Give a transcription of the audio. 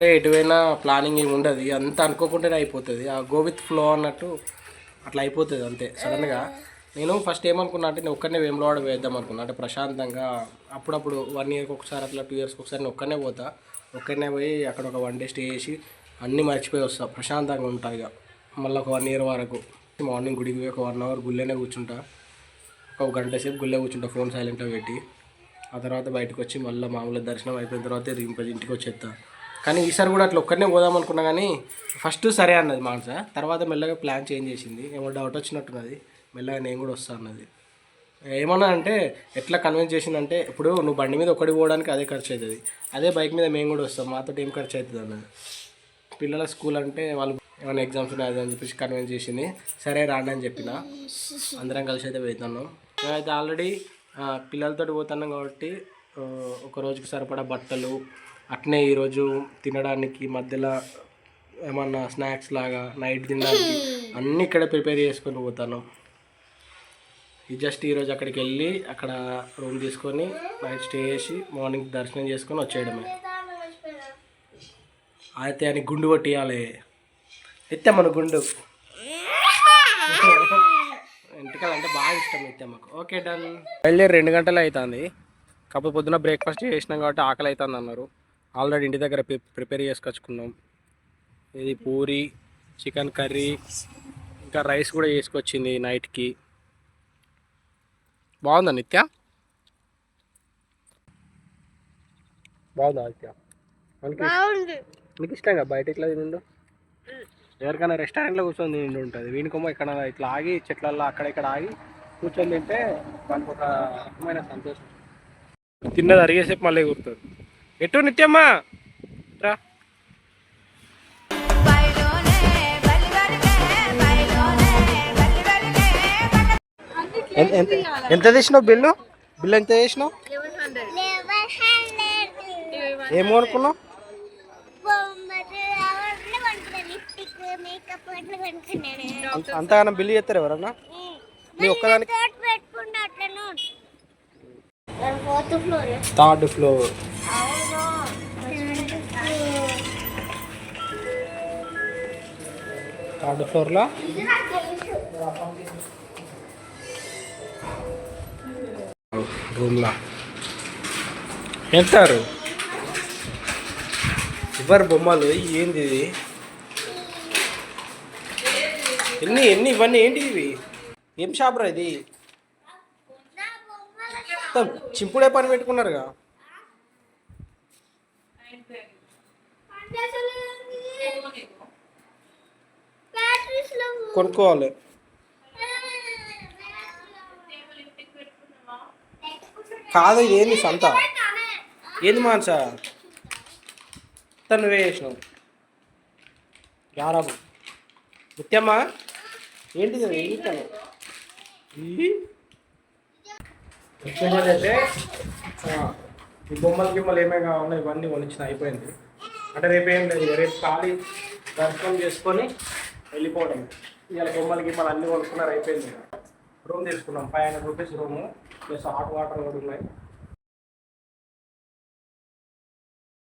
ఎటువైనా planning ఏమి ఉండదు, అంతా అనుకోకుండానే అయిపోతుంది. ఆ గో విత్ ఫ్లో అన్నట్టు అట్లా అయిపోతుంది అంతే సడన్గా. నేను ఫస్ట్ ఏమనుకున్నా అంటే నేను ఒక్కనే వేములవాడ వేద్దాం అనుకున్నా, అంటే ప్రశాంతంగా అప్పుడప్పుడు 1 ఇయర్కి ఒకసారి అట్లా 2 ఇయర్స్కి ఒకసారి నేను ఒక్కనే పోతా. ఒక్కనే పోయి అక్కడ ఒక 1 డే స్టే చేసి అన్నీ మర్చిపోయి వస్తా, ప్రశాంతంగా ఉంటా. ఇక మళ్ళీ ఒక 1 ఇయర్ వరకు మార్నింగ్ గుడికి పోయి ఒక 1 అవర్ గుళ్ళేనే కూర్చుంటా, ఒక గంట సేపు గుళ్ళే కూర్చుంటా ఫోన్ సైలెంట్గా పెట్టి. ఆ తర్వాత బయటకు వచ్చి మళ్ళీ మామూలుగా దర్శనం అయిపోయిన తర్వాత ఇంటికి వచ్చేస్తా. కానీ ఈసారి కూడా అట్లా ఒక్కడనే పోదాం అనుకున్నా, కానీ ఫస్ట్ సరే అన్నది మానస, తర్వాత మెల్లగా ప్లాన్ చేంజ్ చేసింది. ఏమో డౌట్ వచ్చినట్టున్నది, మెల్లగా నేను కూడా వస్తా అన్నది. ఏమన్నా అంటే ఎట్లా కన్విన్స్ చేసిందంటే, ఇప్పుడు నువ్వు బండి మీద ఒకటి పోవడానికి అదే ఖర్చు అవుతుంది, అదే బైక్ మీద మేము కూడా వస్తాం, మాతో ఏం ఖర్చు అవుతుంది అన్నది. పిల్లల స్కూల్ అంటే వాళ్ళు ఏమైనా ఎగ్జామ్స్ ఉన్నాయి అని చెప్పేసి కన్విన్స్ చేసింది. సరే రాండి అని చెప్పిన, అందరం కలిసి అయితే వెళ్తున్నాం. మేమైతే ఆల్రెడీ పిల్లలతో పోతున్నాం కాబట్టి ఒక రోజుకి సరిపడా బట్టలు, అట్నే ఈరోజు తినడానికి మధ్యలో ఏమన్నా స్నాక్స్ లాగా నైట్ తినడానికి అన్నీ ఇక్కడ ప్రిపేర్ చేసుకొని పోతాను. ఇది జస్ట్ ఈరోజు అక్కడికి వెళ్ళి అక్కడ రూమ్ తీసుకొని నైట్ స్టే చేసి మార్నింగ్ దర్శనం చేసుకొని వచ్చేయడమే. అయితే అని గుండు కొట్టియాలి, ఎత్తమ్మను గుండు. ఇంటికాలంటే బాగా ఇష్టం ఎత్తమ్మకు. Okay done. బయలుదేరి 2 గంటలు అవుతుంది. కాకపోతే పొద్దున బ్రేక్ఫాస్ట్ చేసినాం కాబట్టి ఆకలి అవుతుంది అన్నారు. ఆల్రెడీ ఇంటి దగ్గర ప్రిపేర్ చేసుకొచ్చుకున్నాం. ఇది పూరి, చికెన్ కర్రీ, ఇంకా రైస్ కూడా చేసుకొచ్చింది నైట్కి. బాగుందా నిత్య? బాగుందా నిత్య? మీకు ఇష్టంగా బయట ఇట్లా తిండు? ఎవరికైనా రెస్టారెంట్లో కూర్చొని తిండి ఉంటుంది, వీనికొమ్మ ఇక్కడ ఇట్లా ఆగి చెట్లల్లో అక్కడ ఇక్కడ ఆగి కూర్చొని తింటే మనకు ఒక రకమైన సంతోషం. తిన్నది అరిగేసేపు మళ్ళీ కూర్తుంది. ఎటు నిత్యమ్మా రా. ఎంత చేసినావు బిల్లు? ఎంత చేసినావు? ఏమో అనుకున్నావు? అంతగానం బిల్లు చేస్తారు ఎవరన్నా? నీ ఒక్కదానికి? 3rd floor. థర్డ్ ఫ్లోర్లో రూమ్లా ఎంతారు ఎవరు బొమ్మలు? ఏంది ఇది? ఇవన్నీ ఏంటి ఇవి? ఏం షాప్ రా ఇది? చింపుడే పని పెట్టుకున్నారుగా. కొనుక్కోవాలి. కాదు ఇది ఏంది సంత? ఏంది మానస నువ్వే చేసినావు? యారాబు ముత్యమ్మ ఏంటిది? ఏంటాను అయితే ఈ బొమ్మలు గిమ్మలు ఏమేగా ఉన్నాయి ఇవన్నీ కొనిచ్చిన అయిపోయింది. అంటే రేపు ఏం లేదు, రేపు ఖాళీ దర్శనం చేసుకొని వెళ్ళిపోవడం. ఇవాళ బొమ్మలు గిమ్మలు అన్నీ కొనుక్కున్నారు, అయిపోయింది. రూమ్ తీసుకున్నాం 500 rupees room, plus hot water కూడా ఉన్నాయి.